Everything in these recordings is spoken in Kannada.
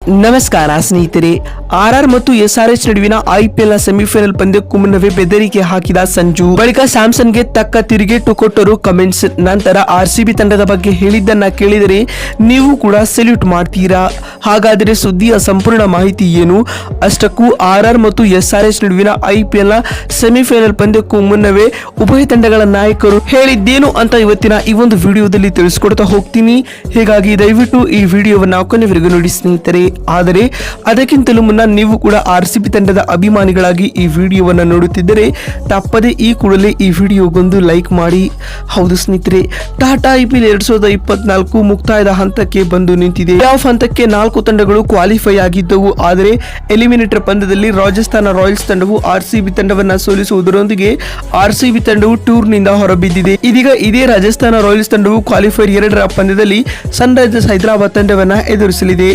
ನಮಸ್ಕಾರ ಸ್ನೇಹಿತರೆ. ಆರ್ಆರ್ ಮತ್ತು ಎಸ್ಆರ್ಎಚ್ ನಡುವಿನ ಐಪಿಎಲ್ ನ ಸೆಮಿಫೈನಲ್ ಪಂದ್ಯಕ್ಕೂ ಮುನ್ನವೇ ಬೆದರಿಕೆ ಹಾಕಿದ ಸಂಜು, ಬಳಿಕ ಸ್ಯಾಮ್ಸನ್ಗೆ ತಕ್ಕ ತಿರುಗೇಟು ಕೊಟ್ಟರು ಕಮೆಂಟ್ಸ್. ನಂತರ ಆರ್ಸಿಬಿ ತಂಡದ ಬಗ್ಗೆ ಹೇಳಿದ್ದನ್ನ ಕೇಳಿದರೆ ನೀವು ಕೂಡ ಸೆಲ್ಯೂಟ್ ಮಾಡ್ತೀರಾ. ಹಾಗಾದರೆ ಸುದ್ದಿಯ ಸಂಪೂರ್ಣ ಮಾಹಿತಿ ಏನು? ಅಷ್ಟಕ್ಕೂ ಆರ್ಆರ್ ಮತ್ತು ಎಸ್ಆರ್ಎಚ್ ನಡುವಿನ ಐಪಿಎಲ್ ನ ಸೆಮಿಫೈನಲ್ ಪಂದ್ಯಕ್ಕೂ ಮುನ್ನವೇ ಉಭಯ ತಂಡಗಳ ನಾಯಕರು ಹೇಳಿದ್ದೇನು ಅಂತ ಇವತ್ತಿನ ಈ ಒಂದು ವಿಡಿಯೋದಲ್ಲಿ ತಿಳಿಸ್ಕೊಡ್ತಾ ಹೋಗ್ತೀನಿ. ಹೀಗಾಗಿ ದಯವಿಟ್ಟು ಈ ವಿಡಿಯೋವನ್ನ ಕೊನೆವರೆಗೂ ನೋಡಿ ಸ್ನೇಹಿತರೆ. ಆದರೆ ಅದಕ್ಕಿಂತಲೂ ಮುನ್ನ ನೀವು ಕೂಡ ಆರ್ಸಿಬಿ ತಂಡದ ಅಭಿಮಾನಿಗಳಾಗಿ ಈ ವಿಡಿಯೋವನ್ನು ನೋಡುತ್ತಿದ್ದರೆ ತಪ್ಪದೆ ಈ ಕೂಡಲೇ ಈ ವಿಡಿಯೋಗೊಂದು ಲೈಕ್ ಮಾಡಿ. ಹೌದು ಸ್ನೇಹಿತರೆ, ಟಾಟಾ ಐಪಿಎಲ್ 2024 ಮುಕ್ತಾಯದ ಹಂತಕ್ಕೆ ಬಂದು ನಿಂತಿದೆ. ಪ್ಲೇ ಆಫ್ ಹಂತಕ್ಕೆ 4 ತಂಡಗಳು ಕ್ವಾಲಿಫೈ ಆಗಿದ್ದವು. ಆದರೆ ಎಲಿಮಿನೇಟರ್ ಪಂದ್ಯದಲ್ಲಿ ರಾಜಸ್ಥಾನ ರಾಯಲ್ಸ್ ತಂಡವು ಆರ್ಸಿಬಿ ತಂಡವನ್ನ ಸೋಲಿಸುವುದರೊಂದಿಗೆ ಆರ್ಸಿಬಿ ತಂಡವು ಟೂರ್ನಿಂದ ಹೊರಬಿದ್ದಿದೆ. ಇದೀಗ ಇದೇ ರಾಜಸ್ಥಾನ ರಾಯಲ್ಸ್ ತಂಡವು ಕ್ವಾಲಿಫೈರ್ 2ರ ಪಂದ್ಯದಲ್ಲಿ ಸನ್ರೈಸರ್ಸ್ ಹೈದರಾಬಾದ್ ತಂಡವನ್ನ ಎದುರಿಸಲಿದೆ.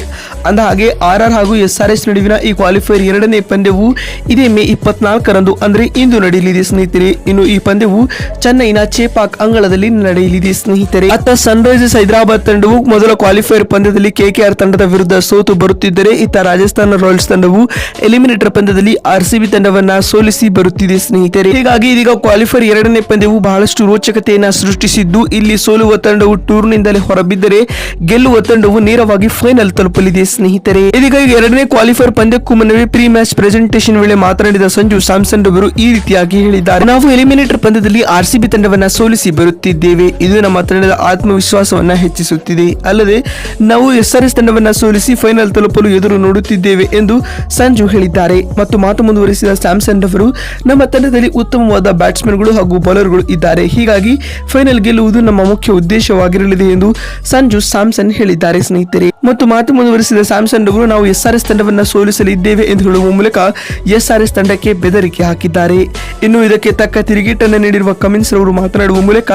ಅಂದಹಾಗೆ ಆರ್ಆರ್ ಹಾಗೂ ಎಸ್ಆರ್ಎಚ್ ನಡುವಿನ ಈ ಕ್ವಾಲಿಫೈರ್ 2ನೇ ಪಂದ್ಯವು ಇದೇ ಮೇ 24ರಂದು ಅಂದ್ರೆ ಇಂದು ನಡೆಯಲಿದೆ ಸ್ನೇಹಿತರೆ. ಇನ್ನು ಈ ಪಂದ್ಯವು ಚೆನ್ನೈನ ಚೇಪಾಕ್ ಅಂಗಳದಲ್ಲಿ ನಡೆಯಲಿದೆ ಸ್ನೇಹಿತರೆ. ಅತ್ತ ಸನ್ರೈಸರ್ಸ್ ಹೈದರಾಬಾದ್ ತಂಡವು ಮೊದಲ ಕ್ವಾಲಿಫೈರ್ ಪಂದ್ಯದಲ್ಲಿ ಕೆಕೆಆರ್ ತಂಡದ ವಿರುದ್ಧ ಸೋತು ಬರುತ್ತಿದ್ದರೆ, ಇತ್ತ ರಾಜಸ್ಥಾನ ರಾಯಲ್ಸ್ ತಂಡವು ಎಲಿಮಿನೇಟರ್ ಪಂದ್ಯದಲ್ಲಿ ಆರ್ಸಿಬಿ ತಂಡವನ್ನ ಸೋಲಿಸಿ ಬರುತ್ತಿದೆ ಸ್ನೇಹಿತರೆ. ಹೀಗಾಗಿ ಇದೀಗ ಕ್ವಾಲಿಫೈರ್ 2ನೇ ಪಂದ್ಯವು ಬಹಳಷ್ಟು ರೋಚಕತೆಯನ್ನ ಸೃಷ್ಟಿಸಿದ್ದು, ಇಲ್ಲಿ ಸೋಲುವ ತಂಡವು ಟೂರ್ನಿಂದಲೇ ಹೊರಬಿದ್ದರೆ ಗೆಲ್ಲುವ ತಂಡವು ನೇರವಾಗಿ ಫೈನಲ್ ತಲುಪಲಿದೆ ಸ್ನೇಹಿತರೆ. ಇದೀಗ 2ನೇ ಕ್ವಾಲಿಫೈರ್ ಪಂದ್ಯಕ್ಕೂ ಮುನ್ನವೇ ಪ್ರೀ ಮ್ಯಾಚ್ ಪ್ರೆಸೆಂಟೇಷನ್ ವೇಳೆ ಮಾತನಾಡಿದ ಸಂಜು ಸ್ಯಾಮ್ಸನ್ ಅವರು ಈ ರೀತಿಯಾಗಿ ಹೇಳಿದ್ದಾರೆ: ನಾವು ಎಲಿಮಿನೇಟರ್ ಪಂದ್ಯದಲ್ಲಿ ಆರ್ಸಿಬಿ ತಂಡವನ್ನ ಸೋಲಿಸಿ ಬರುತ್ತಿದ್ದೇವೆ. ಇದು ನಮ್ಮ ತಂಡದ ಆತ್ಮವಿಶ್ವಾಸವನ್ನ ಹೆಚ್ಚಿಸುತ್ತಿದೆ. ಅಲ್ಲದೆ ನಾವು ಎಸ್ಆರ್ಎಚ್ ತಂಡವನ್ನ ಸೋಲಿಸಿ ಫೈನಲ್ ತಲುಪಲು ಎದುರು ನೋಡುತ್ತಿದ್ದೇವೆ ಎಂದು ಸಂಜು ಹೇಳಿದ್ದಾರೆ. ಮತ್ತು ಮಾತು ಮುಂದುವರಿಸಿದ ಸ್ಯಾಮ್ಸನ್ ಅವರು, ನಮ್ಮ ತಂಡದಲ್ಲಿ ಉತ್ತಮವಾದ ಬ್ಯಾಟ್ಸ್ಮನ್ಗಳು ಹಾಗೂ ಬೌಲರ್ಗಳು ಇದ್ದಾರೆ. ಹೀಗಾಗಿ ಫೈನಲ್ ಗೆಲ್ಲುವುದು ನಮ್ಮ ಮುಖ್ಯ ಉದ್ದೇಶವಾಗಿರಲಿದೆ ಎಂದು ಸಂಜು ಸ್ಯಾಮ್ಸನ್ ಹೇಳಿದ್ದಾರೆ ಸ್ನೇಹಿತರೆ. ಮತ್ತು ಮಾತು ಮುಂದುವರಿಸಿದ ಸ್ಯಾಮ್ಸನ್ ಅವರು, ನಾವು ಎಸ್ಆರ್ಎಚ್ ತಂಡವನ್ನ ಸೋಲಿಸಲಿದ್ದೇವೆ ಎಂದು ಹೇಳುವ ಮೂಲಕ ಎಸ್ಆರ್ಎಚ್ ತಂಡಕ್ಕೆ ಬೆದರಿಕೆ ಹಾಕಿದ್ದಾರೆ. ಇನ್ನು ಇದಕ್ಕೆ ತಕ್ಕ ತಿರುಗೇಟನ್ನು ನೀಡಿರುವ ಕಮಿನ್ಸ್ ಅವರು ಮಾತನಾಡುವ ಮೂಲಕ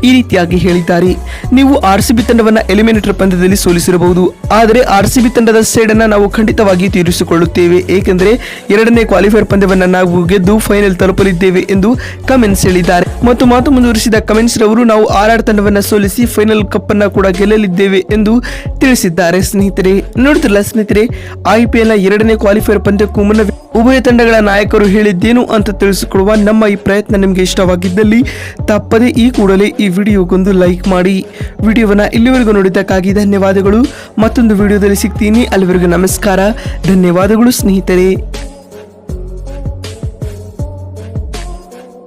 ಈ ರೀತಿಯಾಗಿ ಹೇಳಿದ್ದಾರೆ: ನೀವು ಆರ್ಸಿಬಿ ತಂಡವನ್ನ ಎಲಿಮಿನೇಟರ್ ಪಂದ್ಯದಲ್ಲಿ ಸೋಲಿಸಿರಬಹುದು, ಆದರೆ ಆರ್ಸಿಬಿ ತಂಡದ ಸೇಡನ್ನ ನಾವು ಖಂಡಿತವಾಗಿ ತೀರಿಸಿಕೊಳ್ಳುತ್ತೇವೆ. ಏಕೆಂದರೆ 2ನೇ ಕ್ವಾಲಿಫೈರ್ ಪಂದ್ಯವನ್ನ ನಾವು ಗೆದ್ದು ಫೈನಲ್ ತಲುಪಲಿದ್ದೇವೆ ಎಂದು ಕಮಿನ್ಸ್ ಹೇಳಿದ್ದಾರೆ. ಮತ್ತು ಮಾತು ಮುಂದುವರಿಸಿದ ಕಮಿನ್ಸ್ ರವರು, ನಾವು ಆರ್ಆರ್ ತಂಡವನ್ನ ಸೋಲಿಸಿ ಫೈನಲ್ ಕಪ್ ಅನ್ನ ಕೂಡ ಗೆಲ್ಲಲಿದ್ದೇವೆ ಎಂದು ತಿಳಿಸಿದ್ದಾರೆ ಸ್ನೇಹಿತರೆ. ನೋಡ್ತಿರಲ್ಲ ಸ್ನೇಹಿತರೆ, ಐಪಿಎಲ್ ನ 2ನೇ ಕ್ವಾಲಿಫೈರ್ ಪಂದ್ಯಕ್ಕೂ ಮುನ್ನ ಉಭಯ ತಂಡಗಳ ನಾಯಕರು ಹೇಳಿದ್ದೇನು ಅಂತ ತಿಳಿಸಿಕೊಡುವ ನಮ್ಮ ಈ ಪ್ರಯತ್ನ ನಿಮಗೆ ಇಷ್ಟವಾಗಿದ್ದಲ್ಲಿ ತಪ್ಪದೆ ಈ ಕೂಡಲೇ ಈ ವಿಡಿಯೋಗೊಂದು ಲೈಕ್ ಮಾಡಿ. ವಿಡಿಯೋವನ್ನ ಇಲ್ಲಿವರೆಗೂ ನೋಡಿದ್ದಕ್ಕಾಗಿ ಧನ್ಯವಾದಗಳು. ಮತ್ತೊಂದು ವಿಡಿಯೋದಲ್ಲಿ ಸಿಗ್ತೀನಿ. ಅಲ್ಲಿವರೆಗೂ ನಮಸ್ಕಾರ, ಧನ್ಯವಾದಗಳು ಸ್ನೇಹಿತರೆ.